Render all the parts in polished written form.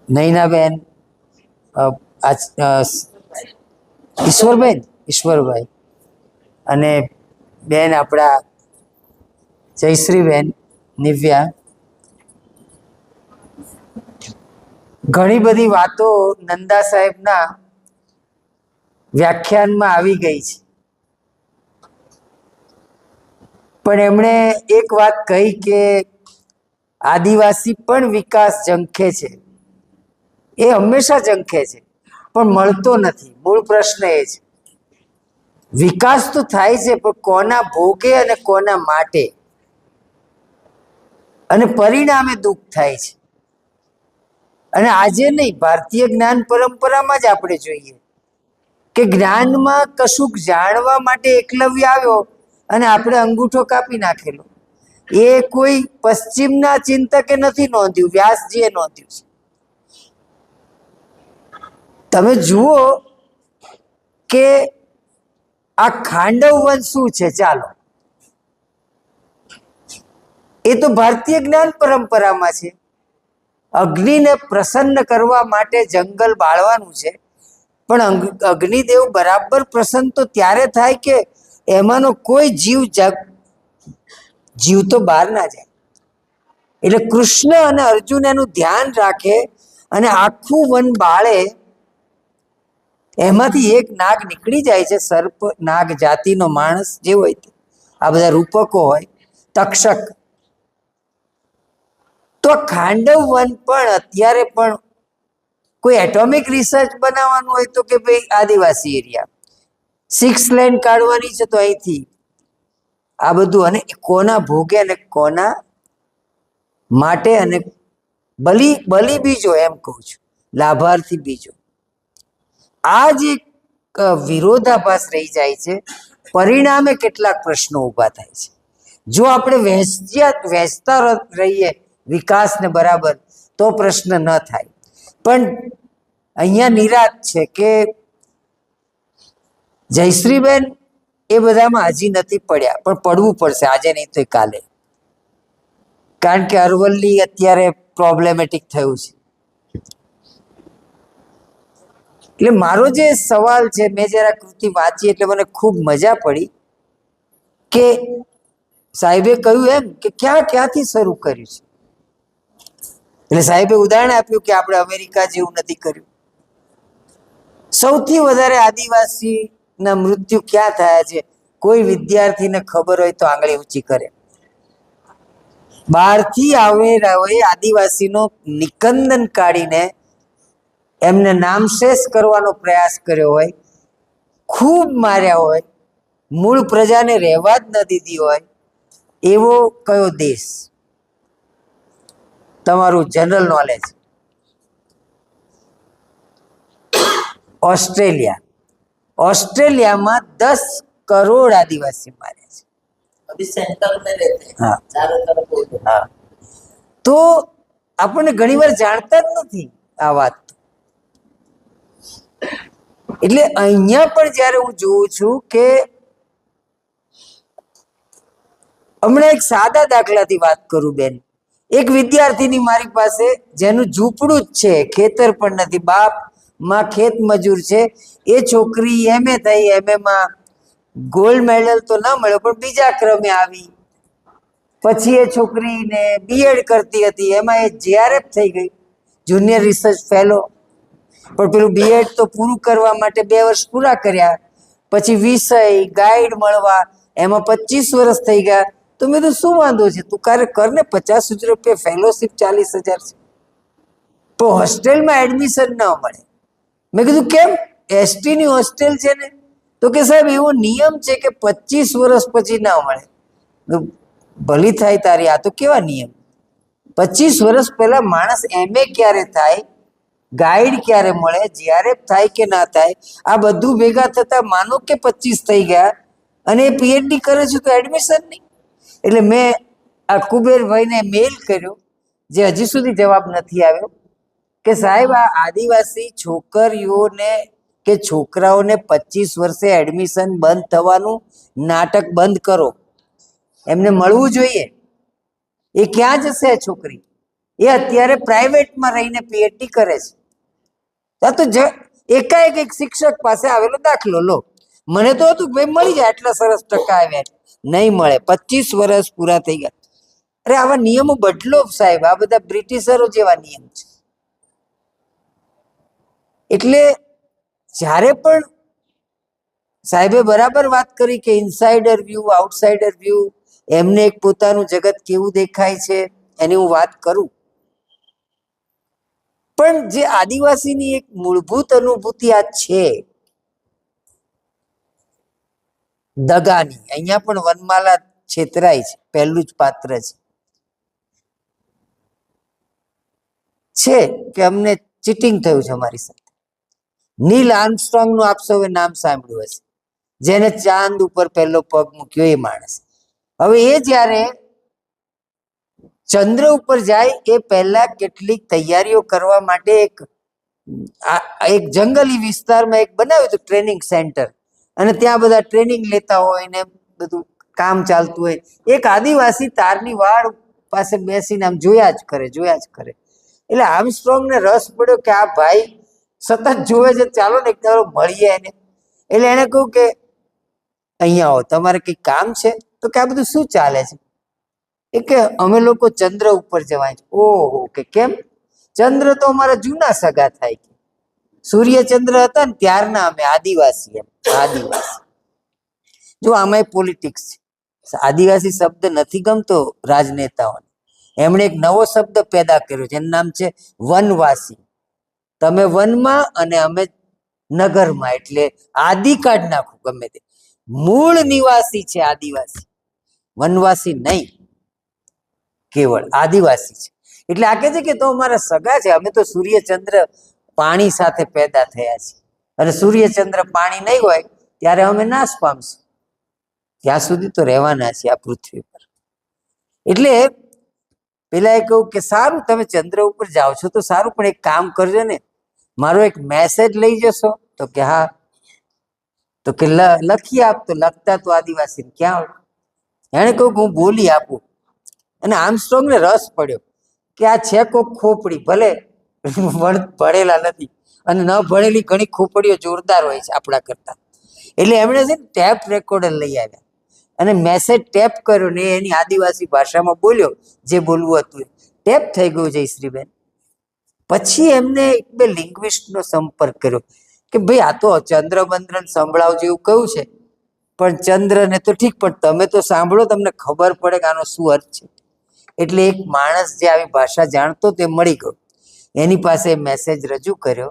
નૈનાબેન, ઈશ્વરભાઈ અને બેન આપણા જયશ્રીબેન નિવ્યા. ઘણી બધી વાતો નંદા સાહેબના વ્યાખ્યાનમાં આવી ગઈ છે, પણ એમણે એક વાત કહી કે આદિવાસી પણ વિકાસ ઝંખે છે. એ હંમેશા ઝંખે છે પણ મળતો નથી. મૂળ પ્રશ્ન એ છે, વિકાસ તો થાય છે પણ કોના ભોગે અને કોના માટે, અને પરિણામે દુઃખ થાય છે. અને આજે નહીં, ભારતીય જ્ઞાન પરંપરામાં જ આપણે જોઈએ કે જ્ઞાનમાં કશુંક જાણવા માટે એકલવ્ય આવ્યો અને આપણે અંગૂઠો કાપી નાખેલો. એ કોઈ પશ્ચિમના ચિંતકે નથી નોંધ્યું, વ્યાસજીએ નોંધ્યું છે. તમે જુઓ કે આ ખાંડવ વંશ શું છે. ચાલો, એ તો ભારતીય જ્ઞાન પરંપરામાં છે. અગ્નિને પ્રસન્ન કરવા માટે જંગલ બાળવાનું છે, પણ અગ્નિદેવ બરાબર પ્રસન્ન તો ત્યારે થાય કે એમાંનો કોઈ જીવ તો બહાર ના જાય. એટલે કૃષ્ણ અને અર્જુન એનું ધ્યાન રાખે અને આખું વન બાળે. એમાંથી એક નાગ નીકળી જાય છે, સર્પ નાગ જાતિનો માણસ જે હોય તે, આ બધા રૂપકો હોય, તક્ષક. તો ખાંડવ વન પણ અત્યારે પણ કોઈ એટોમિક રિસર્ચ બનાવવાનું હોય તો કે ભાઈ આદિવાસી એરિયા 6 લેન કાઢવાની છે તો અહીંથી આ બધું, અને કોના ભોગે અને કોના માટે, અને બલી બીજો, એમ કહું છું, લાભાર્થી બીજો. આ જ એક વિરોધાભાસ રહી જાય છે. પરિણામે કેટલાક પ્રશ્નો ઊભા થાય છે. જો આપણે વહેંચતા રહીએ વિકાસને બરાબર તો પ્રશ્ન ન થાય. પણ અહીંયા નિરાત છે કે જયશ્રીબેન એ બધામાં હજી નથી પડ્યા, પણ પડવું પડશે, આજે નહીં તો કાલે. કારણ કે અરવલ્લી અત્યારે પ્રોબ્લેમેટિક થયું છે. એટલે મારો જે સવાલ છે, મેં જરા કૃતિ વાંચી એટલે મને ખૂબ મજા પડી કે સાહેબે કહ્યું એમ કે ક્યાંથી શરૂ કર્યું છે. એટલે સાહેબે ઉદાહરણ આપ્યું કે આપણે અમેરિકા જેવું નથી કર્યું. સૌથી વધારે આદિવાસીના મૃત્યુ ક્યાં થયા છે, કોઈ વિદ્યાર્થીને ખબર હોય તો આંગળી ઊંચી કરે. બહારથી આવેલા હોય આદિવાસીનો નિકંદન કાઢીને એમને નામશેષ કરવાનો પ્રયાસ કર્યો હોય, ખૂબ માર્યા હોય, મૂળ પ્રજાને રહેવા જ ન દીધી હોય, એવો કયો દેશ? તમારું જનરલ નોલેજ. ઓસ્ટ્રેલિયા. ઓસ્ટ્રેલિયામાં 10 કરોડ આદિવાસી માર્યા છે. હા, તો આપણને ઘણી વાર જાણતા જ નથી આ વાત. એટલે અહીંયા પણ જયારે હું જોઉં છું કે હમણાં એક સાદા દાખલાથી વાત કરું બેન. એક વિદ્યાર્થીની મારી પાસે, જેનું ઝૂંપડું જ છે, ખેતર પણ નથી, બાપ માં ખેત મજૂર છે. એ છોકરી MA થઈ, MAમાં ગોલ્ડ મેડલ તો ન મળ્યો પણ બીજા ક્રમે આવી. પછી એ છોકરીને BEd કરતી હતી, એમાં એ JRF થઈ ગઈ, જુનિયર રિસર્ચ ફેલો. પણ પેલું BEd તો પૂરું કરવા માટે 2 વર્ષ પૂરા કર્યા, પછી વિષય ગાઈડ મળવા એમાં 25 વર્ષ થઈ ગયા. તો મેં તો શું વાંધો છે, તું કર ને, 50,000 રૂપિયા ફેલોશિપ, 40,000 છે. પણ હોસ્ટેલમાં એડમિશન ન મળે. મેં કીધું કેમ? ST ની હોસ્ટેલ છે ને. તો કે સાહેબ એવો નિયમ છે કે 25 વર્ષ પછી ના મળે. ભલી થાય તારી, આ તો કેવા નિયમ? 25 વર્ષ પહેલા માણસ MA ક્યારે થાય, ગાઈડ ક્યારે મળે, JRF થાય કે ના થાય, આ બધું ભેગા થતા માનો કે 25 થઈ ગયા, અને એ PhD કરે છે તો એડમિશન નહીં. એટલે મેં આ કુબેરભાઈને મેલ કર્યો, જે હજી સુધી જવાબ નથી આવ્યો, કે સાહેબ આ આદિવાસી છોકરીઓને કે છોકરાઓને 25 વર્ષે એડમિશન બંધ થવાનું નાટક બંધ કરો. એમને મળવું જોઈએ. એ ક્યાં જશે છોકરી? એ અત્યારે પ્રાઇવેટમાં રહીને પીએચડી કરે છે. તો એકાએક એક શિક્ષક પાસે આવેલો દાખલો લો. મને તો હતું ભાઈ મળી જાય, આટલા સરસ ટકા આવ્યા. નહીં મળે. 25 વર્ષ પૂરા થઈ ગયા. અરે આવા નિયમો બદલો સાહેબ. આ બધા બ્રિટિશરો જેવા નિયમ છે. એટલે જ્યારે પણ સાહેબે બરાબર વાત કરી કે ઇનસાઇડર વ્યૂ, આઉટસાઇડર વ્યૂ, એમને એક પોતાનું જગત કેવું દેખાય છે એની હું વાત કરું. પણ જે આદિવાસીની એક મૂળભૂત અનુભૂતિ આ છે દગાની, અહીંયા પણ વનમાલા છેતરાય છે, પહેલું જ પાત્ર છે કે અમને ચીટિંગ થયું છે અમારી સાથે. નીલ આર્મસ્ટ્રોંગ નું આપ સૌએ નામ સાંભળ્યું હશે, જેને ચાંદ ઉપર પહેલો પગ મૂક્યો એ માણસ. હવે એ જ્યારે ચંદ્ર ઉપર જાય એ પહેલા કેટલીક તૈયારીઓ કરવા માટે એક જંગલી વિસ્તારમાં એક બનાવ્યું હતું ટ્રેનિંગ સેન્ટર, અને ત્યાં બધા ટ્રેનિંગ લેતા હોય ને બધું કામ ચાલતું હોય. એક આદિવાસી તારની વાડ પાસે બેસીને આમ જોયા જ કરે. એટલે આર્મસ્ટ્રોંગ ને રસ પડ્યો કે આ ભાઈ સતત જોવે છે, ચાલો ને એક દાડો મળીએ એને. એટલે એને કહ્યું કે અહીંયા આવો, તમારે કઈ કામ છે? તો કે આ બધું શું ચાલે છે? એ કે અમે લોકો ચંદ્ર ઉપર જવાય છે. ઓહો, કે કેમ? ચંદ્ર તો અમારા જૂના સગા થાય. સૂર્યચંદ્ર હતા ને ત્યારના અમે આદિવાસી. જો આમાં પોલિટિક્સ છે. આદિવાસી શબ્દ નથી ગમતો રાજનેતાઓને. એમણે એક નવો શબ્દ પેદા કર્યો છે, એનું નામ છે વનવાસી. તમે વનમાં અને અમે નગરમાં, એટલે આદિ કાઢ નાખું ગમે તે. મૂળ નિવાસી છે આદિવાસી, વનવાસી નહીં, કેવળ આદિવાસી છે. એટલે આ કહે છે કે તો અમારા સગા છે, અમે તો સૂર્યચંદ્ર પાણી સાથે પેદા થયા છીએ, અને સૂર્યચંદ્ર પાણી નહીં હોય ત્યારે અમે નાશ પામશું. ત્યાં સુધી તો રહેવાના છે આ પૃથ્વી પર. એટલે પેલા એ કહ્યું કે સારું, તમે ચંદ્ર ઉપર જાઓ છો તો સારું, પણ એક કામ કરજો ને, મારો એક મેસેજ લઈ જશો? તો કે હા. તો કે લખી આપ. તો લખતા તો આદિવાસી ક્યાં આવડે. એને કહ્યું કે હું બોલી આપું. અને આર્મસ્ટ્રોંગ ને રસ પડ્યો કે આ છે કોક ખોપડી, ભલે ભણેલા નથી, અને ન ભણેલી ઘણી ખોપડીઓ જોરદાર હોય છે આપણા કરતા. એટલે એમણે છે ને ટેપ રેકોર્ડર લઈ આવ્યા અને મેસેજ ટેપ કર્યો ને એની આદિવાસી ભાષામાં બોલ્યો જે બોલવું હતું. ટેપ થઈ ગયું જયશ્રીબેન. પછી એમને એક બે લિંગ્વિસ્ટનો સંપર્ક કર્યો કે ભાઈ આ તો ચંદ્ર બંદ્ર સંભળાવ જેવું કહ્યું છે, પણ ચંદ્ર ને તો ઠીક, પણ તમે તો સાંભળો, તમને ખબર પડે કે આનો શું અર્થ છે. એટલે એક માણસ જે આવી ભાષા જાણતો તે મળી ગયો, એની પાસે મેસેજ રજૂ કર્યો.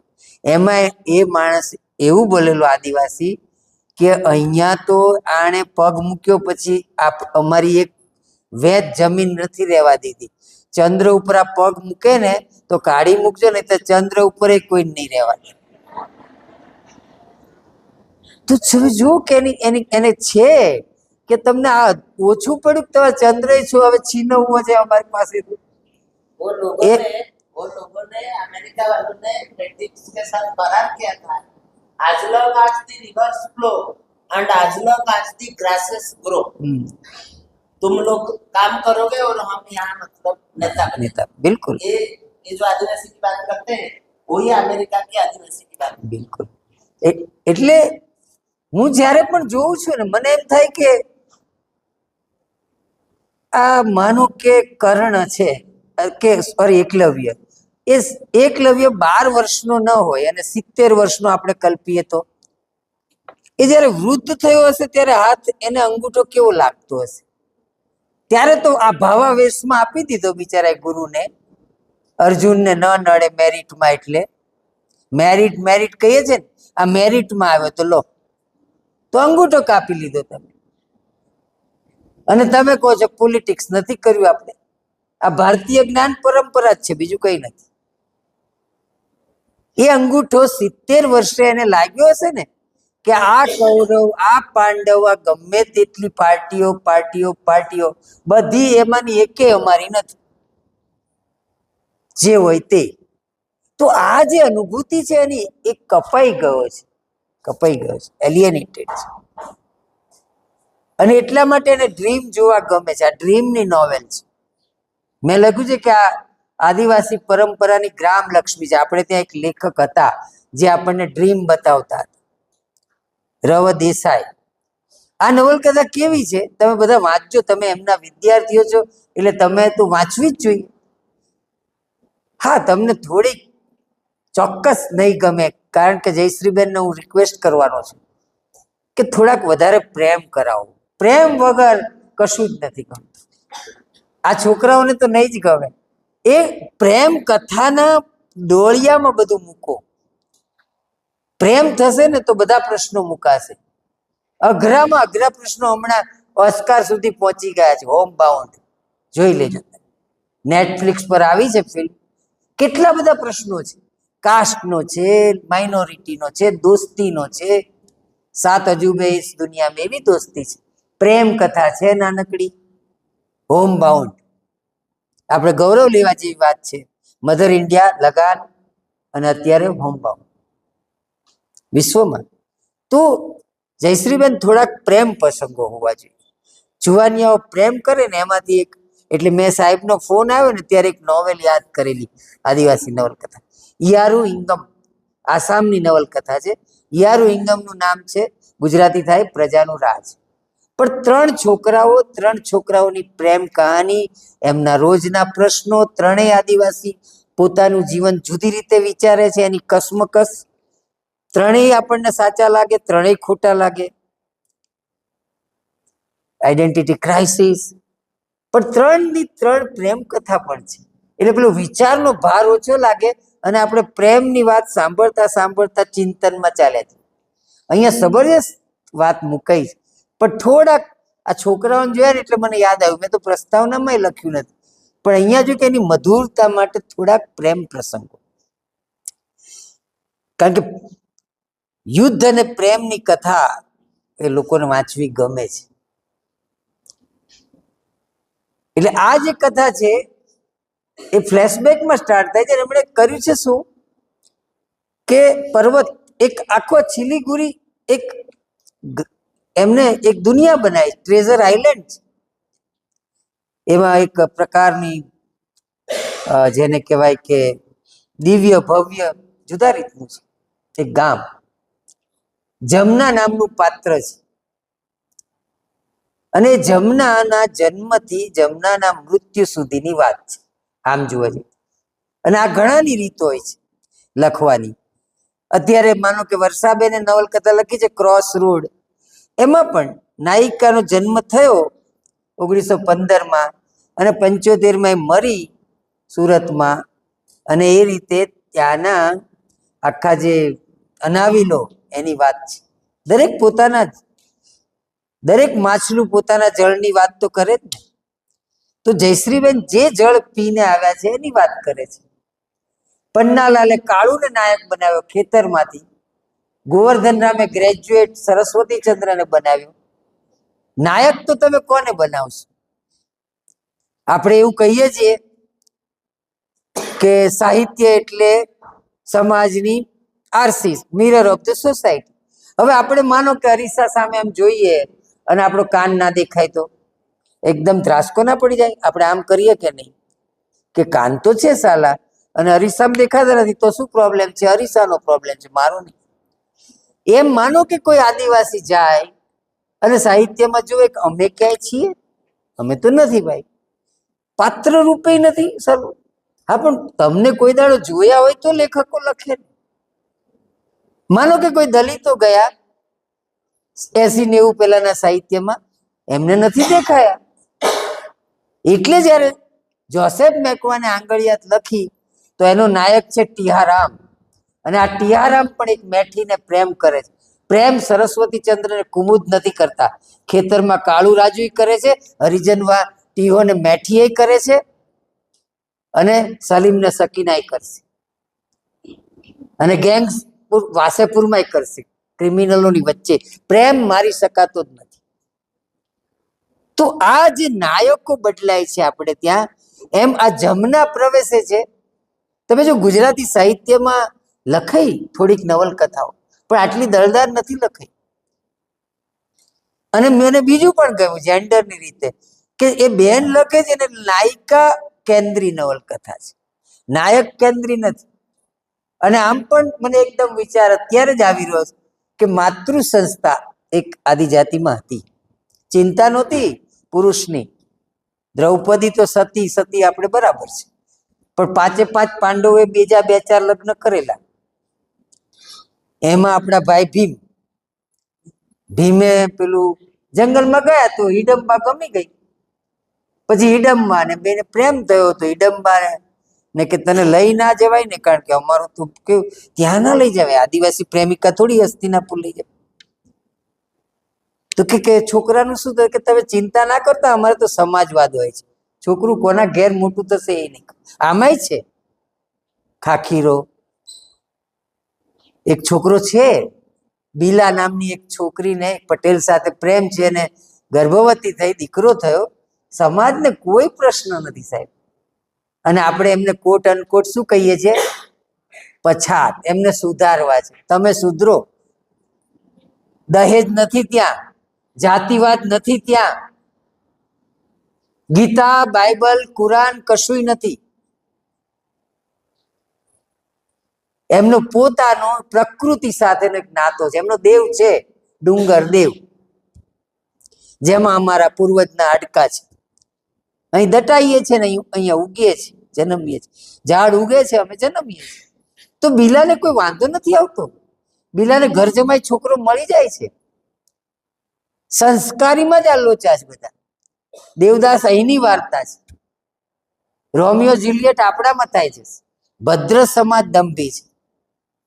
એમાં એ માણસ એવું બોલેલો આદિવાસી કે અહીંયા તો આણે પગ મૂક્યો પછી અમારી એક વેચ જમીન નથી રહેવા દીધી. ચંદ્ર ઉપર આ પગ મૂકે ને તો કાઢી મૂકજો, ને તો ચંદ્ર ઉપર કોઈ નહીં રહેવા. તો જો કે એને છે કે તમને આ ઓછું પડ્યું કે તમે ચંદ્ર છો હવે છીનવવો છે અમારી પાસે. वो लोगों ने अमेरिका वालों ने ब्रिटिश के साथ करार किया था, as long as the rivers flow and as long as the grasses grow, तुम लोग काम करोगे और हम यहाँ मतलब नेता। बिल्कुल, ये जो आदिवासी की बात करते हैं वही अमेरिका की आदिवासी की बात. बिल्कुल. એટલે હું જ્યારે પણ જોઉં છું ને મને એમ થાય કે આ માનો કે કર્ણ છે કે સોરી એકલવ્ય, એ એકલવ્ય 12 વર્ષનો ન હોય અને 70 વર્ષનો આપણે કલ્પીએ તો એ જયારે વૃદ્ધ થયો હશે ત્યારે હાથ એને અંગૂઠો કેવો લાગતો હશે. ત્યારે તો આ ભાવાવેશમાં આપી દીધો બિચારા ગુરુને, અર્જુનને ન નડે મેરિટમાં. એટલે મેરિટ કહીએ છે ને, આ મેરિટમાં આવ્યો તો લો, તો અંગૂઠો કાપી લીધો તમે. અને તમે કહો છો પોલિટિક્સ નથી કર્યું આપણે. આ ભારતીય જ્ઞાન પરંપરા જ છે, બીજું કઈ નથી. એ અંગૂઠો 70 વર્ષે એને લાગ્યો હશે ને કે આ કૌરવ, આ પાંડવ, આ ગમે તેટલી પાર્ટીઓ બધી એમાંની એકે અમારી નથી, જે હોય તે. તો આ જે અનુભૂતિ છે એની એક કપાઈ ગયો છે, એલિયનેટેડ છે. અને એટલા માટે એને ડ્રીમ જોવા ગમે છે. આ ડ્રીમની નોવેલ છે. મેં લખ્યું છે કે આ આદિવાસી પરંપરાની ગ્રામ લક્ષ્મી છે. આપણે ત્યાં એક લેખક હતા જે આપણને ડ્રીમ બતાવતા હતા, રવ દેસાઈ. આ નવલકથા કેવી છે તમે બધા વાંચજો, તમે એમના વિદ્યાર્થીઓ છો એટલે તમે તો વાંચવી જ જોઈએ. હા, તમને થોડીક ચોક્કસ નહીં ગમે, કારણ કે જયશ્રીબેનને હું રિક્વેસ્ટ કરવાનો છું કે થોડાક વધારે પ્રેમ કરાવો. પ્રેમ વગર કશું જ નથી ગમતું. આ છોકરાઓને તો નહીં જ ગમે. એ પ્રેમ કથાના ડોળિયામાં બધું મૂકો. પ્રેમ થશે ને તો બધા પ્રશ્નો મુકાશે. અઘરામાં અઘરા પ્રશ્નો હમણાં ઓસ્કાર સુધી પહોંચી ગયા છે. હોમ બાઉન્ડ જોઈ લેજો, નેટફ્લિક્સ પર આવી છે ફિલ્મ. કેટલા બધા પ્રશ્નો છે, કાસ્ટનો છે, માઇનોરિટીનો છે, દોસ્તીનો છે. 7 અજૂબે ઇસ દુનિયા મેં એવી દોસ્તી છે. પ્રેમ કથા છે નાનકડી, હોમ બાઉન્ડ. આપણે ગૌરવ લેવા જેવી વાત છે. મધર ઇન્ડિયા, લગાન અને અત્યારે હોમ બાઉન્ડ વિશ્વમાં. તો જયશ્રીબેન થોડાક પ્રેમ પ્રસંગો હોવા જોઈએ. જુવાનિયાઓ પ્રેમ કરે ને એમાંથી એક, એટલે મેં સાહેબનો ફોન આવ્યો ને ત્યારે એક નોવેલ યાદ કરેલી, આદિવાસી નવલકથા. યારુ ઇંગમ, આસામની નવલકથા છે. યારુ ઇંગમનું નામ છે, ગુજરાતી થાય પ્રજાનું રાજ. પણ 3 છોકરાઓની પ્રેમ કહાની, એમના રોજના પ્રશ્નો. ત્રણેય આદિવાસી પોતાનું જીવન જુદી રીતે વિચારે છે, એની કસમકસ. ત્રણેય આપણને સાચા લાગે, ત્રણેય ખોટા લાગે. Identity crisis. પણ 3 પ્રેમ કથા પણ છે, એટલે પેલો વિચારનો ભાર ઓછો લાગે અને આપણે પ્રેમની વાત સાંભળતા સાંભળતા ચિંતનમાં ચાલ્યા છે. અહીંયા જબરજસ્ત વાત મુકાઈ, પણ થોડાક આ છોકરાઓને જોયા ને એટલે મને યાદ આવ્યું. મેં તો પ્રસ્તાવનામાં લખ્યું નથી, પણ અહીંયા જો કે એની મધુરતા માટે થોડાક પ્રેમ પ્રસંગો. કારણ કે યુદ્ધ અને પ્રેમની કથા એ લોકોને વાંચવી ગમે છે. એટલે આ જે કથા છે એ ફ્લેશબેકમાં સ્ટાર્ટ થાય છે. એમણે કર્યું છે શું કે પર્વત, એક આખો સિલિગુરી, એક એમને એક દુનિયા બનાવી, ટ્રેઝર આઇલેન્ડ. એમાં એક પ્રકારની જેને કહેવાય કે દિવ્ય ભવ્ય જુદા રીતનું છે એક ગામ. જમના નામનું પાત્ર છે, અને જમનાના જન્મથી જમનાના મૃત્યુ સુધીની વાત છે આમ જોવા જઈએ. અને આ ઘણાની રીતો હોય છે લખવાની. અત્યારે માનો કે વર્ષાબેને નવલકથા લખી છે ક્રોસ રોડ. એમાં પણ નાયિકાનો જન્મ થયો 1915માં અને 75માં મરી સુરતમાં. અને એ રીતે ત્યાંના આખા જે અનાવિલો એની વાત છે. દરેક પોતાના, દરેક માછલું પોતાના જળની વાત તો કરે જ ને. તો જયશ્રીબેન જે જળ પીને આવ્યા છે એની વાત કરે છે. પન્નાલાલે કાળુને નાયક બનાવ્યો ખેતરમાંથી. ગોવર્ધન રામે ગ્રેજ્યુએટ સરસ્વતીચંદ્રને બનાવ્યો. નાયક તો તમે કોને બનાવશો? આપણે એવું કહીએ છીએ કે સાહિત્ય એટલે સમાજની RC, mirror of the society. હવે આપણે માનો કે અરીસા સામે આમ જોઈએ અને આપણો કાન ના દેખાય તો એકદમ ધ્રાસકો ના પડી જાય? આપણે આમ કરીએ કે નહીં કે કાન તો છે સાલા અને અરીસામાં દેખાતા નથી, તો શું પ્રોબ્લેમ છે? અરીસાનો પ્રોબ્લેમ છે, મારો નહીં. એમ માનો કે કોઈ આદિવાસી જાય અને સાહિત્યમાં જોવે કે અમે ક્યાંય છીએ? અમે તો નથી ભાઈ, પાત્ર રૂપે નથી સર. હા, પણ તમને કોઈ દાડો જોયા હોય તો લેખકો લખે. માનો કે કોઈ દલિતો ગયા 80-90 પહેલાના સાહિત્યમાં, એમને નથી દેખાયા. એટલે જ્યારે જોસેફ મેકવાને આંગળિયાત લખી તો એનો નાયક છે ટીહારામ. અને આ ટીહારામ પણ એક મેઠીને પ્રેમ કરે છે. પ્રેમ સરસ્વતીચંદ્રને કુમુદ નથી કરતા. ખેતરમાં કાળુ રાજુ કરે છે, હરિજનવા ટીહોને મેઠીએ કરે છે, અને સલીમને સકીનાય કરશે, અને ગેંગ્સ વાસેપુરમાં કરશે, ક્રિમિનલોની વચ્ચે. પ્રેમ મારી શકાતો જ નથી. તો આ જે નાયકો બદલાય છે આપણે ત્યાં, એમ આ જમના પ્રવેશે છે. તમે જો ગુજરાતી સાહિત્યમાં લખાઈ થોડીક નવલકથાઓ, પણ આટલી દળદાર નથી લખાઈ. અને મને બીજું પણ કહ્યું જેન્ડરની રીતે કે એ બેન લખે છે ને નાયિકા કેન્દ્રી નવલકથા છે. નાયક કેન્દ્રી નથી. અને આમ પણ મને એકદમ વિચાર અત્યારે જ આવી રહ્યો છે કે માતૃ સંસ્થા એક આદિજાતિમાં હતી, ચિંતા નહોતી પુરુષની. દ્રૌપદી તો સતી સતી આપણે બરાબર છે, પણ પાંચે પાંચ પાંડવોએ બીજા બે ચાર લગ્ન કરેલા. એમાં આપણા ભાઈ ભીમે પેલું જંગલમાં ગયા તો હિડમ્બા ગમી ગઈ, પછી હિડમ્બા ને બેને પ્રેમ થયો તો હિડમ્બા ને કે તને લઈ ના જવાય ને, કારણ કે અમારું તો કેવું ત્યાં ના લઈ જવાય, આદિવાસી પ્રેમિકા થોડી હસ્તિનાપુર લઈ જાય. તો કે છોકરાનું શું થાય કે તમે ચિંતા ના કરતા, અમારે તો સમાજવાદ હોય છે, છોકરું કોના ઘેર મોટું થશે એ નહીં. આમાંય છે ખાખીરો એક છોકરો છે, બીલા નામની એક છોકરીને પટેલ સાથે પ્રેમ છે ને ગર્ભવતી થઈ, દીકરો થયો. સમાજને કોઈ પ્રશ્ન નથી સાહેબ. અને આપણે એમને કોટ અનકોટ શું કહીએ છીએ? પછાત. એમને સુધારવા છે, તમે સુધરો. દહેજ નથી ત્યાં, જાતિવાદ નથી ત્યાં, ગીતા બાઇબલ કુરાન કશુંય નથી. એમનો પોતાનો પ્રકૃતિ સાથેનો એક નાતો છે. એમનો દેવ છે ડુંગર દેવ, જેમાં અમારા પૂર્વજના હાડકા છે. અહીં દટાઈએ છીએ ને અહીંયા ઉગીએ છીએ, જન્મીએ છીએ. ઝાડ ઉગે છે, અમે જન્મીએ છીએ. તો બિલાને કોઈ વાંધો નથી આવતો. બિલાને ઘર જમાઈ છોકરો મળી જાય છે. સંસ્કારીમાં જ આ લોચા છે બધા. દેવદાસ અહીંની વાર્તા છે, રોમિયો જુલિયટ આપણામાં થાય છે. ભદ્ર સમાજ દંભી છે.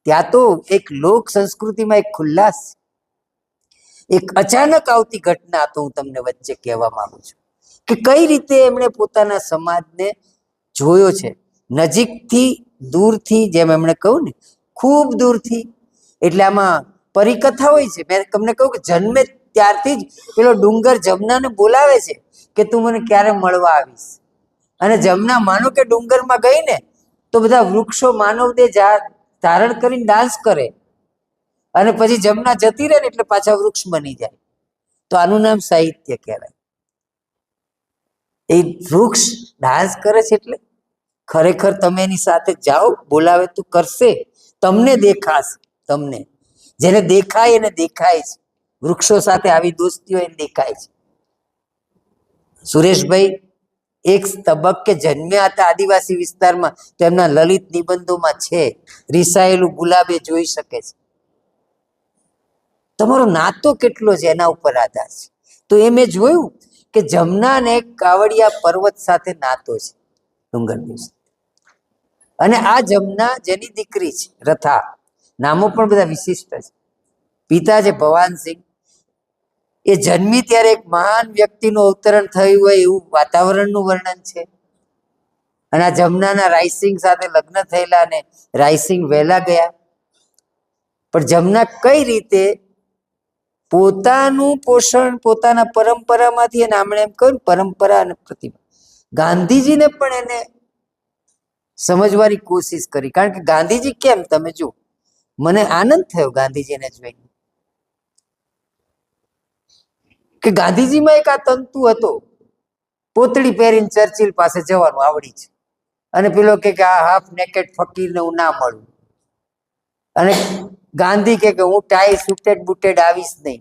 ત્યાં તો એક લોક સંસ્કૃતિમાં એક ખુલ્લાસ, એક અચાનક આવતી ઘટના તો હું તમને વચ્ચે કહેવા માંગુ છું કે કઈ રીતે એમણે પોતાના સમાજને જોયો છે, નજીકથી દૂરથી. જેમ એમણે કહ્યું ને, ખૂબ દૂરથી. એટલે આમાં પરિકથા હોય છે. મેં તમને કહ્યું કે જન્મે ત્યારથી જ પેલો ડુંગર જમનાને બોલાવે છે કે તું મને ક્યારે મળવા આવીશ. અને જમના માનો કે ડુંગરમાં ગઈ ને તો બધા વૃક્ષો માનવ દેહ ધારણ કરીને ડાન્સ કરે, અને પછી જમના જતી રહે ને એટલે પાછા વૃક્ષ બની જાય. તો આનું નામ સાહિત્ય કહેવાય. એ વૃક્ષ ડાન્સ કરે છે એટલે ખરેખર તમે એની સાથે જાઓ, બોલાવે તો કરશે, તમને દેખાશે. તમને જેને દેખાય એને દેખાય છે. વૃક્ષો સાથે આવી દોસ્તીઓ એને દેખાય છે. સુરેશભાઈ એક તબક્કે જન્મ્યા હતા આદિવાસી વિસ્તારમાં, તો એમના લલિત નિબંધોમાં છે, રીસાયેલું ગુલાબે જોઈ શકે છે. તમારો નાતો કેટલો છે એના ઉપર આધાર છે. તો એ મેં જોયું કે જમના ને કાવડિયા પર્વત સાથે નાતો છે, ડુંગર દિવસ. અને આ જમના જેની દીકરી છે રથા, નામો પણ બધા વિશિષ્ટ છે. પિતા છે ભવાનસિંહ. એ જન્મી ત્યારે એક મહાન વ્યક્તિનું અવતરણ થયું હોય એવું વાતાવરણનું વર્ણન છે. અને આ જમનાના રાયસિંગ સાથે લગ્ન થયેલા, અને રાયસિંગ વહેલા ગયા. પણ જમના કઈ રીતે પોતાનું પોષણ પોતાના પરંપરામાંથી, અને આમણે એમ કહ્યું પરંપરા અને પ્રતિભા, ગાંધીજીને પણ એને સમજવાની કોશિશ કરી. કારણ કે ગાંધીજી કેમ, તમે જુઓ, મને આનંદ થયો ગાંધીજીને જોઈને કે ગાંધીજીમાં એક આ તંતુ હતો, પોતળી પહેરીને ચર્ચિલ પાસે જવાનું આવડી છે, અને પેલો કે આ હાફ નેકેડ ફકીરને હું ના મળું. અને ગાંધી કે હું ટાઈ સુટેડ બુટેડ આવીશ નહીં.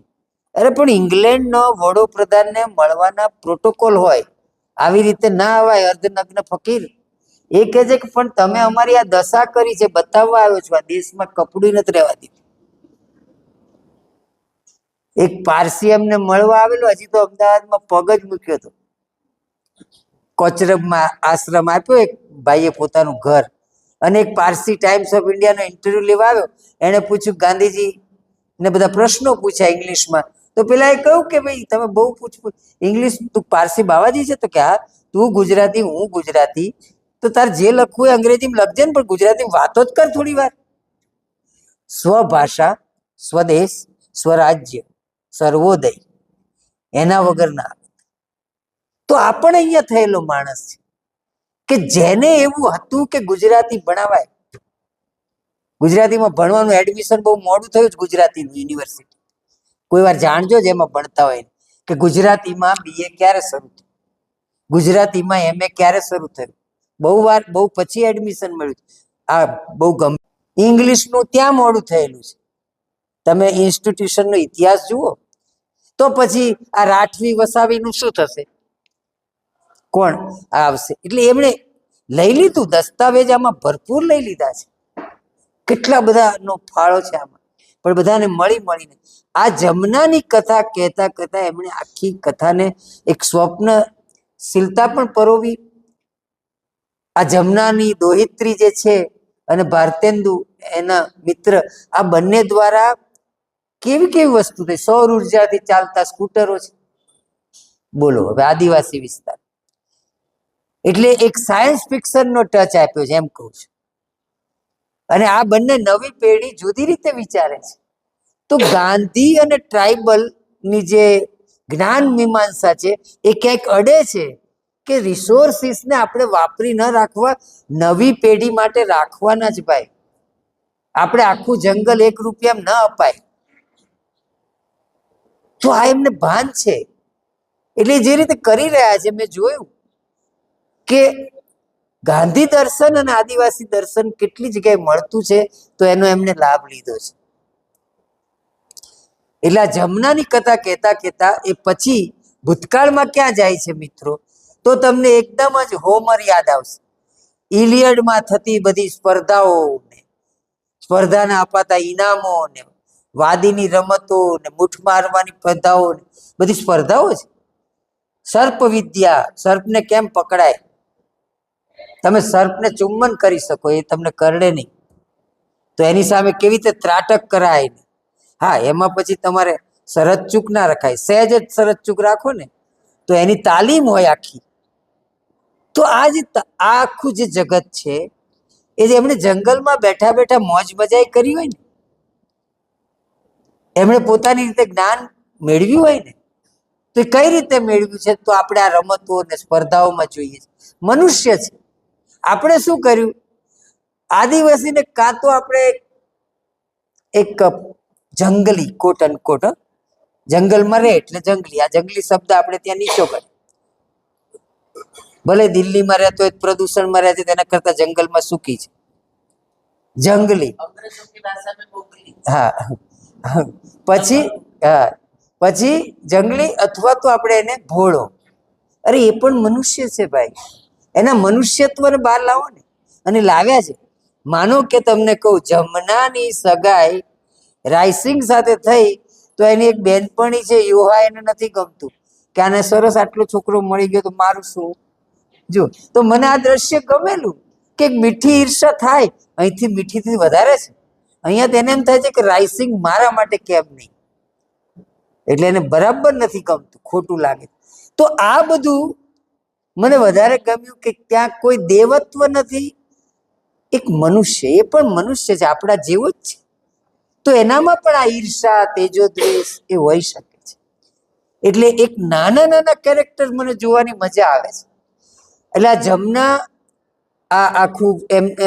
અરે પણ ઇંગ્લેન્ડનો વડોપ્રધાનને મળવાના પ્રોટોકોલ હોય, આવી રીતે ના આવાય અર્ધનગ્ન ફકીર. એ કહે છે કે પણ તમે અમારી આ દશા કરી છે, બતાવવા આવ્યો છો, આ દેશમાં કપડું નથી રહેવા દીધું. એક પારસી એમને મળવા આવેલો, હજી તો અમદાવાદમાં પગ જ મૂક્યો હતો. કોચરબમાં આશ્રમ આપ્યો એક ભાઈએ પોતાનું ઘર, અને એક પારસી ટાઈમ્સ ઓફ ઇન્ડિયાનો ઇન્ટરવ્યુ લેવા આવ્યો. એને પૂછ્યું ગાંધીજી ને બધા પ્રશ્નો પૂછ્યા ઇંગ્લિશમાં. તો પેલા એ કહ્યું કે ભાઈ તમે બહુ પૂછપૂછ ઇંગ્લિશ, તું પારસી બાવાજી છે? તો કે હા. તું ગુજરાતી હું ગુજરાતી, તો તાર જે લખવું એ અંગ્રેજીમાં લખજે ને, પણ ગુજરાતીમાં વાતો જ કર થોડી વાર. સ્વભાષા, સ્વદેશ, સ્વરાજ્ય, સર્વોદય, એના વગર ના. તો આ પણ અહીંયા થયેલો માણસ છે કે જેને એવું હતું કે ગુજરાતી ભણાવાય. ગુજરાતીમાં ભણવાનું એડમિશન બહુ મોડું થયું છે ગુજરાતીનું યુનિવર્સિટી. કોઈ વાર જાણજો જેમાં ભણતા હોય કે ગુજરાતીમાં BA ક્યારે શરૂ થયું, ગુજરાતીમાં MA ક્યારે શરૂ થયું, બહુ પછી એડમિશન મળ્યું. આ બહુ ઇંગ્લિશનું ત્યાં મોડું થયેલું છે. તમે ઇન્સ્ટિટ્યુશનનો ઇતિહાસ જુઓ તો પછી આ રાઠવી વસાવીનું શું થશે? કોણ આવશે? એટલે એમણે લઈ લીધું, દસ્તાવેજ આમાં ભરપૂર લઈ લીધા છે. કેટલા બધાનો ફાળો છે આમાં, પણ બધાને મળીને આ જમનાની કથા કહેતા કહેતા એમણે આખી કથાને એક સ્વપ્નશીલતા પણ પરોવી. આ જમનાની દોહિત્રી જે છે અને ભારતેન્દુ એના મિત્ર, આ બંને દ્વારા કેવી કેવી વસ્તુ થઈ. સૌર ઉર્જાથી ચાલતા સ્કૂટરો છે. બોલો હવે આદિવાસી વિસ્તાર એટલે એક સાયન્સ ફિક્શનનો ટચ આપ્યો છે એમ કહું છું. અને આ બંને નવી પેઢી જુદી રીતે વિચારે છે. તો ગાંધી અને ટ્રાઇબલ ની જે જ્ઞાન મીમાંસા છે એ ક્યાંક અડે છે કે રિસોર્સિસને આપણે વાપરી ન રાખવા, નવી પેઢી માટે રાખવાના જ ભાઈ. આપણે આખું જંગલ 1 રૂપિયામાં ન અપાય. તો આ એમને ભાન છે. એટલે જે રીતે કરી રહ્યા છે, મેં જોયું કે ગાંધી દર્શન અને આદિવાસી દર્શન કેટલી જગ્યાએ મળતું છે, તો એનો એમને લાભ લીધો છે. એટલે આ જમનાની કથા કહેતા કહેતા એ પછી ભૂતકાળમાં ક્યાં જાય છે મિત્રો? તો તમને એકદમ જ હોમર યાદ આવશે. ઇલિયડમાં થતી બધી સ્પર્ધાઓ, સ્પર્ધાના અપાતા ઇનામો ને વાદીની રમતો ને મૂઠ મારવાની સ્પર્ધાઓ, બધી સ્પર્ધાઓ છે. સર્પ વિદ્યા, સર્પને કેમ પકડાય, તમે સર્પને ચુંબન કરી શકો, એ તમને કરડે નહીં, તો એની સામે કેવી રીતે ત્રાટક કરાય. હા, એમાં પછી તમારે શરત ચૂક ના રખાય. સહેજ જ શરત ચૂક રાખો ને તો એની તાલીમ હોય આખી. તો આ આખું જે જગત છે એ જે એમણે જંગલમાં બેઠા બેઠા મોજ મજાઈ કરી હોય ને, એમણે પોતાની રીતે જ્ઞાન મેળવ્યું હોય ને, તો એ કઈ રીતે મેળવ્યું છે? તો આપણે આ રમતો અને સ્પર્ધાઓમાં જોઈએ. મનુષ્ય છે. આપણે શું કર્યું? આદિવાસીને કાં તો આપણે એક જંગલી, કોટ એન્ડ કોટ, જંગલમાં રહે એટલે જંગલી, આ જંગલી શબ્દ આપણે ત્યાં નીચો કરે. ભલે દિલ્હીમાં રહેતો હોય, પ્રદૂષણમાં રહે છે, તેના કરતા જંગલમાં સુખી છે, જંગલી. હા, પછી જંગલી અથવા તો આપણે એને ભોળો. અરે એ પણ મનુષ્ય છે ભાઈ. એના મનુષ્યત્વને બહાર લાવો ને, અને લાવ્યા છે. માનો કે તમને કહું, જમનાની સગાઈ રાયસિંગ સાથે થઈ તો એની એક બેનપણી છે યોહા, એને નથી ગમતું કે આને સરસ આટલો છોકરો મળી ગયો તો મારું શું. જો તો મને આ દ્રશ્ય ગમેલું કે મીઠી ઈર્ષા થાય. અહીંથી મીઠીથી વધારે છે, અહીંયા તેને એમ થાય છે કે રાયસિંગ મારા માટે કેમ નહીં, એટલે એને બરાબર નથી ગમતું, ખોટું લાગે. તો આ બધું મને વધારે ગમ્યું કે ત્યાં કોઈ દેવત્વ નથી, એક મનુષ્ય, એ પણ મનુષ્ય છે, આપણા જેવો જ છે. તો એનામાં પણ આ ઈર્ષા, તેજોદ્વેષ એ હોઈ શકે છે. એટલે એક નાના નાના કેરેક્ટર મને જોવાની મજા આવે છે. એટલે આ જમના આ આખું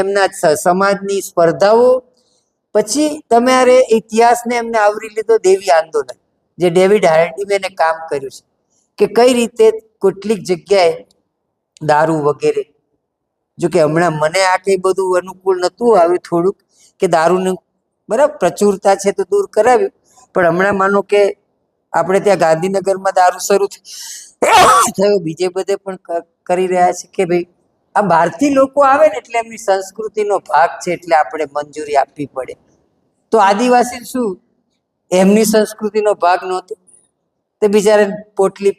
એમના સમાજની સ્પર્ધાઓ, પછી તમારે ઇતિહાસને એમને આવરી લીધો. દેવી આંદોલન, જે ડેવિડ હાર્ડીમેને કામ કર્યું છે કે કઈ રીતે કેટલીક જગ્યાએ દારૂ વગેરે, જો કે હમણાં મને આ કંઈ બધું અનુકૂળ નહોતું આવ્યું થોડુંક, કે દારૂનું બરાબર પ્રચુરતા છે તો દૂર કરાવ્યું. પણ હમણાં માનો કે આપણે ત્યાં ગાંધીનગરમાં દારૂ શરૂ થયો, બીજે બધે પણ કરી રહ્યા છે કે ભાઈ આ બહારથી લોકો આવે ને એટલે એમની સંસ્કૃતિનો ભાગ છે, એટલે આપણે મંજૂરી આપવી પડે. તો આદિવાસી શું, એમની સંસ્કૃતિનો ભાગ નહોતો, તે બિચારા પોટલી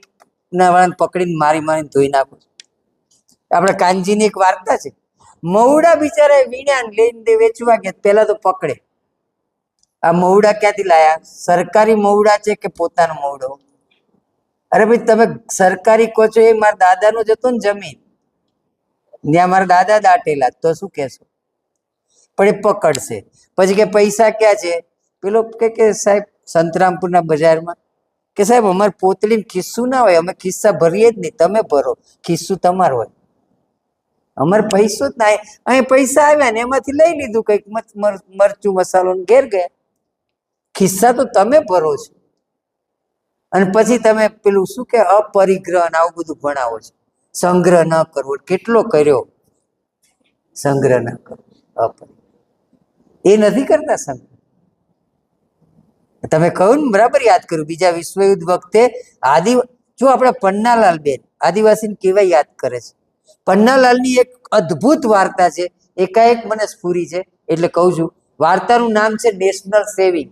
ના વાળાને પકડીને મારીને ધોઈ નાખો. આપણે કાનજીની એક વાર્તા છે, મહુડા બિચારા વીણ્યા લઈને વેચવા ગયા, પેલા તો પકડે. આ મહુડા ક્યાંથી લાયા? સરકારી મહુડા છે કે પોતાનો મહુડો? અરે ભાઈ, તમે સરકારી કહો છો, એ મારા દાદાનો જ હતો ને જમીન, ત્યાં મારા દાદા દાટેલા, તો શું કહેશો? પણ એ પકડશે. પછી કે પૈસા ક્યાં છે? પેલો કે સાહેબ સંતરામપુરના બજારમાં, કે સાહેબ અમારે પોતળીમાં ખિસ્સું ના હોય, અમે ખિસ્સા ભરીએ જ નહીં, તમે ભરો, ખિસ્સું તમારું હોય, અમારે પૈસો જ ના. અહીં પૈસા આવ્યા ને એમાંથી લઈ લીધું કંઈક મરચું મસાલો ઘેર ગયા, ખિસ્સા તો તમે ભરો છો. અને પછી તમે પેલું શું કે અપરિગ્રહ આવું બધું ભણાવો છો, સંગ્રહ ન કરવો. કેટલો કર્યો, સંગ્રહ ના કરો. એ નથી કરતા સંગ્રહ. તમે કહ્યું ને બરાબર યાદ કર્યું. બીજા વિશ્વયુદ્ધ વખતે જો આપણા પન્નાલાલ બેન આદિવાસીને કેવા યાદ કરે છે. પન્નાલાલની એક અદ્ભુત વાર્તા છે, એકાએક મને સ્ફૂરી છે એટલે કહું છું. વાર્તાનું નામ છે નેશનલ સેવિંગ.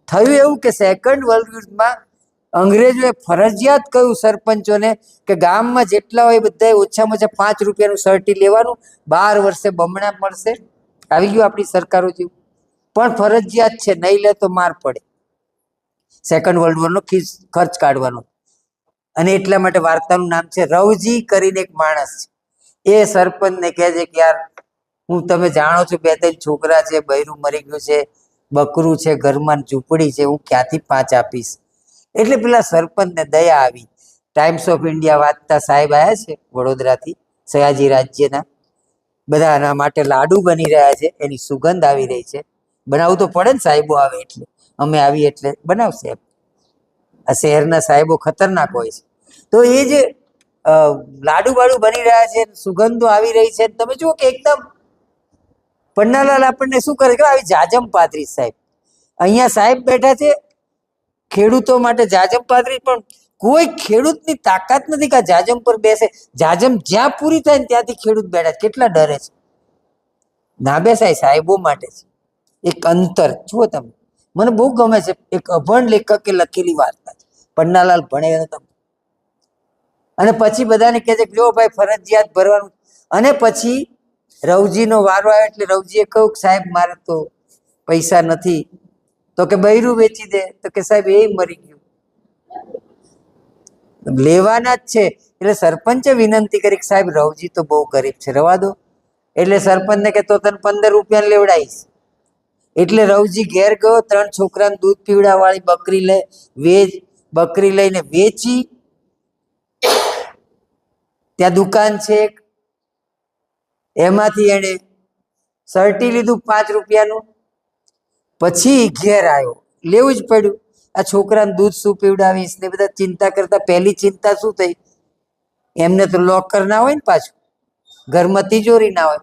થયું એવું કે સેકન્ડ વર્લ્ડ યુદ્ધમાં અંગ્રેજોએ ફરજિયાત કહ્યું સરપંચોને કે ગામમાં જેટલા હોય બધા ઓછામાં ઓછા 5 રૂપિયાનું સર્ટી લેવાનું, 12 વર્ષે બમણા મળશે. આવી ગયું આપણી સરકારો જેવું, પણ ફરજિયાત છે, નહીં લે તો માર પડે. સેકન્ડ વર્લ્ડ વોરનો ખર્ચ કાઢવાનો. અને એટલા માટે વાર્તાનું નામ છે રવજી કરીને એક માણસ છે. એ સરપંચને કહે છે કે યાર તમે જાણો છો 2-3 છોકરા છે, બૈરું મરી ગયું છે, બકરું છે, ઘરમાં ઝૂંપડી છે, હું ક્યાંથી 5 આપીશ? એટલે પેલા સરપંચને દયા આવી. ટાઈમ્સ ઓફ ઇન્ડિયા વાંચતા સાહેબ આવ્યા છે વડોદરાથી, સયાજી રાજ્યના. બધા આના માટે લાડુ બની રહ્યા છે, એની સુગંધ આવી રહી છે. બનાવવું તો પડે ને, સાહેબો આવે એટલે. અમે આવી એટલે બનાવશે એમ. આ શહેરના સાહેબો ખતરનાક હોય છે. તો એ જે લાડુ બાડુ બની રહ્યા છે, સુગંધો આવી રહી છે, તમે જુઓ કે એકદમ પન્નાલાલ આપણને શું કરે કે આવી જાજમ પાથરી. સાહેબ અહીંયા સાહેબ બેઠા છે ખેડૂતો માટે જાજમ પાથરી, પણ કોઈ ખેડૂતની તાકાત નથી કે જાજમ પર બેસે. જાજમ જ્યાં પૂરી થાય ને ત્યાંથી ખેડૂત બેઠા છે. કેટલા ડરે છે. ના બેસાય, સાહેબો માટે છે. એક અંતર જુઓ તમે. મને બહુ ગમે છે, એક અભણ લેખકે લખેલી વાર્તા છે. પન્નાલાલ ભણે હતા અને પછી બધાને કહે છે કે જો ભાઈ ફરજિયાત ભરવાનું. અને પછી રવજીનો વારો આવ્યો એટલે રવજીએ કહ્યું કે સાહેબ મારે તો પૈસા નથી. તો કે બૈરું વેચી દે. તો કે સાહેબ એ મરી ગયું, લેવાના જ છે. એટલે સરપંચે વિનંતી કરી કે સાહેબ રવજી તો બહુ ગરીબ છે, રવા દો. એટલે સરપંચને કે તો તને 15 રૂપિયા લેવડાવીશ. એટલે રવજી ઘેર ગયો, 3 છોકરાને દૂધ પીવડા વાળી બકરી લઈને વેચી. ત્યાં દુકાન છે, એમાંથી એને સર્ટી લીધું 5 રૂપિયાનું. પછી ઘેર આવ્યો, લેવું જ પડ્યું. આ છોકરાને દૂધ શું પીવડાવીશ ને બધા ચિંતા કરતા પહેલી ચિંતા શું થઈ? એમને તો લોકર ના હોય ને, પાછું ઘરમાં તિજોરી ના હોય.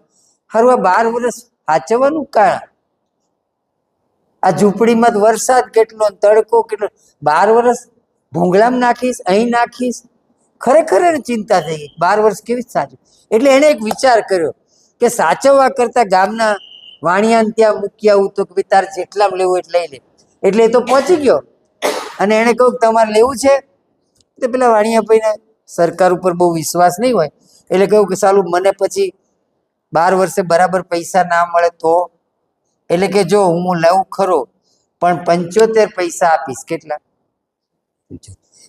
હારું આ 12 વર્ષ સાચવવાનું કારણ. આ ઝૂંપડીમાં વરસાદ કેટલો, તડકો કેટલો, 12 વર્ષ ભૂંગળામાં નાખીશ, અહીં નાખીશ. ખરેખર એને ચિંતા થઈ ગઈ, 12 વર્ષ કેવી સાચું. એટલે એને એક વિચાર કર્યો કે સાચવવા કરતા ગામના વાણિયાને ત્યાં મૂકી આવું તો કે તારે જેટલામાં લેવું એટલે લઈ લે. એટલે એ તો પહોંચી ગયો અને એને કહ્યું તમારે લેવું છે. તો પેલા વાણિયા ભાઈને સરકાર ઉપર બહુ વિશ્વાસ નહીં હોય એટલે કહ્યું કે સાલું મને પછી 12 વર્ષે બરાબર પૈસા ના મળે તો? એટલે કે જો હું લઉં ખરો પણ 75 પૈસા આપીશ. કેટલા?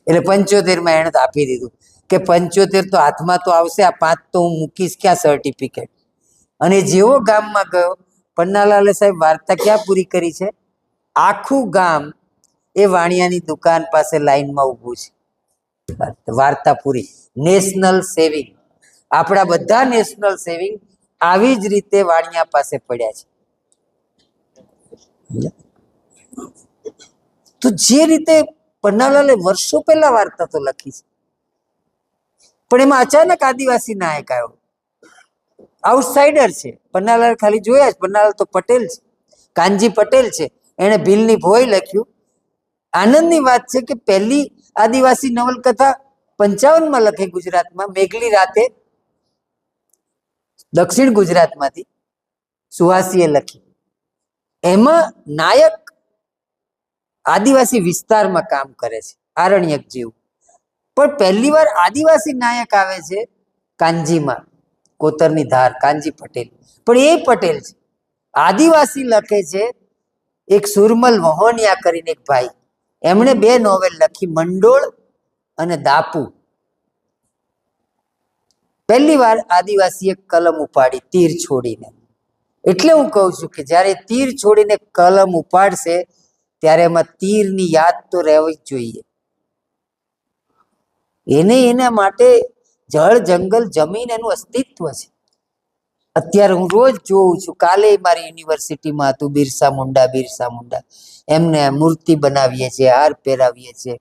એટલે 75 એને આપી દીધું કે 75 તો હાથમાં તો આવશે, આ 5 તો હું મૂકીશ ક્યાં સર્ટિફિકેટ. અને જેવો ગામમાં ગયો, પન્નાલાલે સાહેબ વાર્તા ક્યાં પૂરી કરી છે? આખું ગામ એ વાણિયાની દુકાન પાસે લાઈનમાં ઊભું છે. વાર્તા પૂરી. નેશનલ સેવિંગ, આપણા બધા નેશનલ સેવિંગ આવી જ રીતે વાણિયા પાસે પડ્યા છે. તો જે રીતે પન્નાલાલે વર્ષો પહેલા વાર્તા તો લખી છે, પણ એમાં અચાનક આદિવાસી નાયક આવ્યો. આઉટસાઇડર છે. પન્નાલાલ ખાલી જોયા જ. પન્નાલાલ તો પટેલ છે, કાનજી પટેલ છે. એને ભીલની ભોય લખ્યું. આનંદની વાત છે કે પહેલી આદિવાસી નવલકથા 55માં લખાઈ ગુજરાતમાં, મેઘલી રાતે, દક્ષિણ ગુજરાતમાંથી સુહાસીએ લખી. એમાં નાયક આદિવાસી વિસ્તારમાં કામ કરે છે, આરણ્યક જેવું. પણ પહેલી વાર આદિવાસી નાયક આવે છે કાનજીમાં, કોતરની ધાર, કાનજી પટેલ. પણ એ પટેલ છે. આદિવાસી લખે છે એક સુરમલ વહોનિયા કરીને એક ભાઈ. એમણે 2 નોવેલ લખી, મંડોળ અને દાપુ. પહેલી વાર આદિવાસીએ કલમ ઉપાડી તીર છોડીને. એટલે હું કહું છું કે જ્યારે તીર છોડીને કલમ ઉપાડશે ત્યારે એમાં તીરની યાદ તો રહેવી જ જોઈએ. એના માટે જળ, જંગલ, જમીન એનું અસ્તિત્વ છે. અત્યારે હું રોજ જોઉં છું, કાલે મારી યુનિવર્સિટીમાં હતું બિરસા મુંડા. એમને મૂર્તિ બનાવીએ છીએ, હાર પહેરાવીએ છીએ.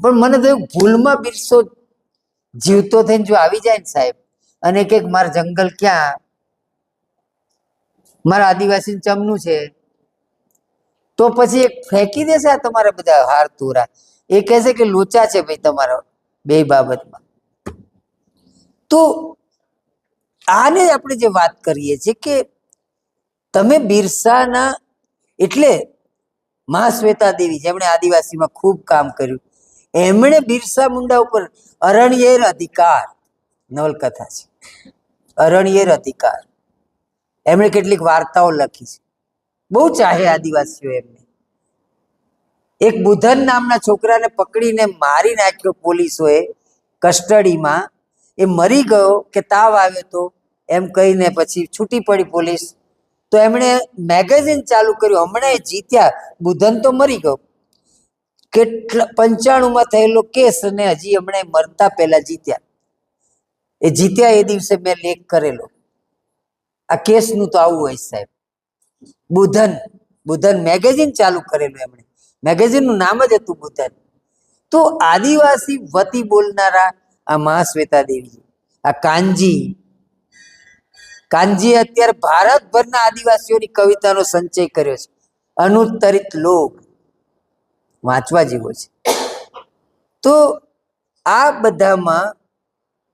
પણ મને તો ભૂલમાં બિરસો જીવતો થઈને જો આવી જાય ને સાહેબ, અને કે મારા જંગલ ક્યાં, મારા આદિવાસી ચમનું છે, તો પછી એક ફેંકી દેશે આ તમારા બધા હાર તુરા. એ કહેશે કે લોચા છે ભાઈ તમારા બે બાબતમાં. તો આને આપણે જે વાત કરીએ છીએ કે તમે બિરસાના, એટલે મહાશ્વેતા દેવી જેમણે આદિવાસીમાં ખૂબ કામ કર્યું, એમણે બિરસા મુંડા ઉપર અરણ્યેર અધિકાર નવલકથા છે, અરણ્યેર અધિકાર. એમણે કેટલીક વાર્તાઓ લખી છે, બહુ ચાહે આદિવાસીઓ એમને. એક બુધન નામના છોકરાને પકડીને મારી નાખ્યો પોલીસોએ કસ્ટડીમાં. એ મરી ગયો કે તાવ આવ્યો તો એમ કહીને પછી છૂટી પડી પોલીસ. તો એમણે મેગેઝિન ચાલુ કર્યું, હમણાં એ જીત્યા. બુધન તો મરી ગયો, કેટલા 95 થયેલો કેસ, અને હજી હમણાં મરતા પહેલા જીત્યા. એ જીત્યા એ દિવસે મેં લેખ કરેલો. આ કેસનું તો આવું હોય સાહેબ. બુધન મેગેઝિન ચાલુ કરેલું એમણે. મેગેઝિનનું નામ જ હતું બુધન. તો આદિવાસી વતી બોલનારા આ મહાશ્વેતા દેવી, આ કાનજીએ અત્યારે ભારતભરના આદિવાસીઓની કવિતાનો સંચય કર્યો છે. અનુત્તરિત લોક વાંચવા જેવો છે. તો આ બધામાં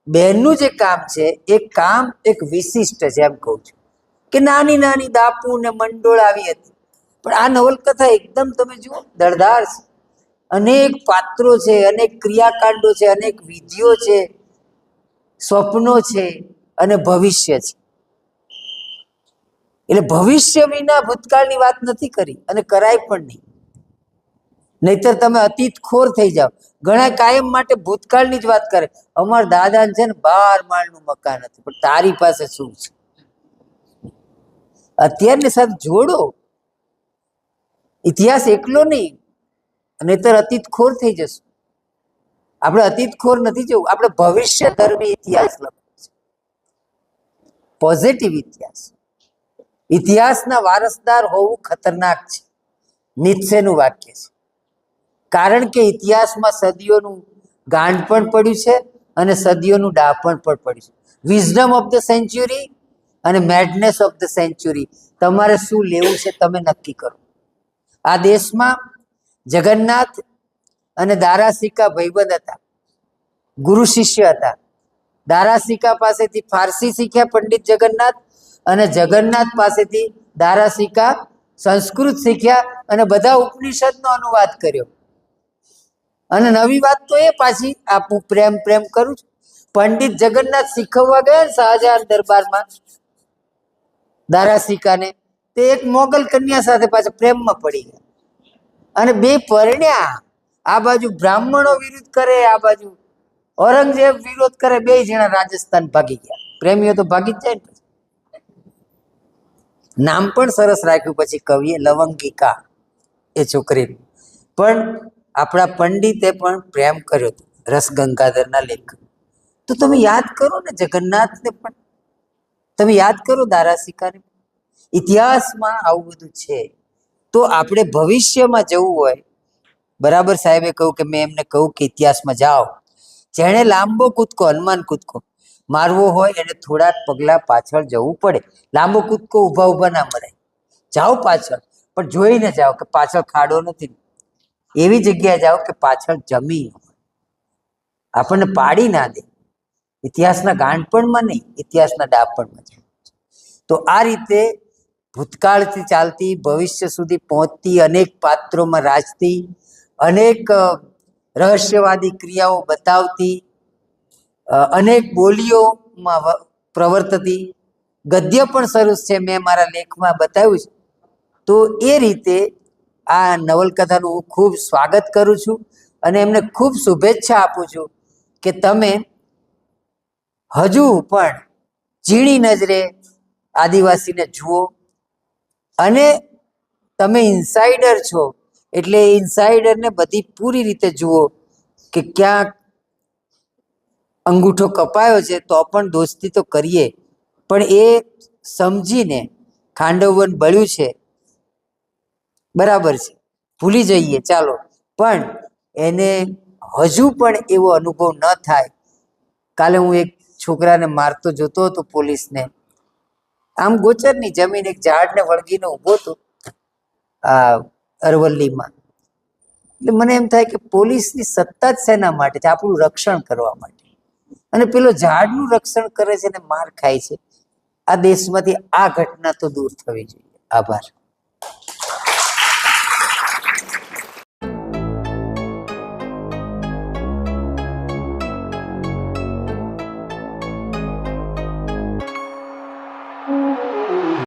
બહેનનું જે કામ છે એ કામ એક વિશિષ્ટ છે. એમ કહું છું કે નાની નાની દાપુ ને મંડોળ આવી હતી, પણ આ નવલકથા એકદમ તમે જુઓ દળદાર છે. અનેક પાત્રો છે, અનેક ક્રિયાકાંડો છે, અનેક વિધિઓ છે, સ્વપ્નો છે અને ભવિષ્ય છે. એટલે ભવિષ્ય વિના ભૂતકાળની વાત નથી કરી અને કરાય પણ નહીં. નહીતર તમે અતીત ખોર થઈ જાઓ. ઘણા કાયમ માટે ભૂતકાળની જ વાત કરે. અમારા દાદાને છે ને 12 માળનું મકાન હતું, પણ તારી પાસે શું છે? અત્યારની સાથે જોડો. ઇતિહાસ એકલો નહીં, નહીતર અતીત ખોર થઈ જશું. આપણે અતીત ખોર નથી જવું, આપણે ભવિષ્ય ધર્મી ઇતિહાસ લખવો છે, પોઝિટિવ ઇતિહાસ. ઇતિહાસના વારસદાર હોવું ખતરનાક છે, નીત્સેનું વાક્ય છે. કારણ કે ઇતિહાસમાં સદીઓનું ગાંડ પણ પડ્યું છે અને સદીઓનું ડાપણ પણ પડ્યું છે. વિઝડમ ઓફ ધ સેન્ચુરી અને મેડનેસ ઓફ ધ સેન્ચુરી. તમારે શું લેવું છે તમે નક્કી કરો. આ દેશમાં જગન્નાથ અને દારાસિકા ભાઈબંધ હતા, ગુરુ શિષ્ય હતા. દારાસિકા પાસેથી ફારસી શીખ્યા પંડિત જગન્નાથ, અને જગન્નાથ પાસેથી દારાસિકા સંસ્કૃત શીખ્યા અને બધા ઉપનિષદનો અનુવાદ કર્યો. અને નવી વાત તો એ પાછી આપું પ્રેમ કરું છું. પંડિત જગન્નાથ શીખવવા ગયા ને શાહજહાન દરબારમાં દારાસિકાને, તે એક મોગલ કન્યા સાથે પાછા પ્રેમમાં પડી ગયા અને બે પરણ્યા. આ બાજુ બ્રાહ્મણો વિરોધ કરે, આ બાજુ ઔરંગઝેબ વિરોધ કરે. બે જણા રાજસ્થાન ભાગી ગયા. પ્રેમીઓ તો ભાગી જ જાય ને. નામ પણ સરસ રાખ્યું પછી કવિએ, લવંગિકા એ છોકરીનું. પણ આપણા પંડિતે પણ પ્રેમ કર્યો હતો, રસ ગંગાધરના લેખ. તો તમે યાદ કરો ને જગન્નાથને પણ, તમે યાદ કરો દારાસિકાને. ઇતિહાસમાં આવું બધું છે. તો આપણે ભવિષ્યમાં જવું હોય, બરાબર સાહેબે કહ્યું કે મેં એમને કહું કે ઇતિહાસમાં જાઓ. જેણે લાંબો કૂદકો, હનુમાન કૂદકો મારવો હોય એને થોડાક પગલા પાછળ જવું પડે. લાંબો કૂદકો ઊભા ઊભા ના મરાય. જાઓ પાછળ, પણ જોઈને જાઓ કે પાછળ ખાડો નથી. એવી જગ્યાએ જાઓ કે પાછળ જમીન આપણને પાડી ના દે. ઇતિહાસના ગાંડપણમાં નહીં, ઇતિહાસના ડાપણમાં જાય. તો આ રીતે ભૂતકાળથી ચાલતી ભવિષ્ય સુધી પહોંચતી, અનેક પાત્રોમાં રાજતી, અનેક રહસ્યવાદી ક્રિયાઓ બતાવતી, અનેક બોલીઓમાં પ્રવર્તતી, ગદ્ય પણ સરસ છે, મેં મારા લેખમાં બતાવ્યું છે. તો એ રીતે આ નવલકથાનું હું ખૂબ સ્વાગત કરું છું અને એમને ખૂબ શુભેચ્છા આપું છું કે તમે હજુ પણ ઝીણી નજરે આદિવાસીને જુઓ. અને તમે ઇન્સાઇડર છો એટલે ઇન્સાઇડરને બધી પૂરી રીતે જુઓ કે ક્યાંક અંગૂઠો કપાયો છે તો પણ દોસ્તી તો કરીએ, પણ એ સમજીને ખાંડવવન બળ્યું છે, બરાબર છે, ભૂલી જઈએ ચાલો, પણ એને હજુ પણ એવો અનુભવ ન થાય. કાલે હું એક છોકરાને મારતો જોતો હતો પોલીસને, આમ ગોચરની જમીન એક ઝાડને વળગીને ઊભો હતો આ અરવલ્લીમાં. એટલે મને એમ થાય કે પોલીસની સત્તા જ શેના માટે છે? આપણું રક્ષણ કરવા માટે. અને પેલો ઝાડનું રક્ષણ કરે છે ને માર ખાય છે. આ દેશમાંથી આ ઘટના તો દૂર થવી જોઈએ. આભાર.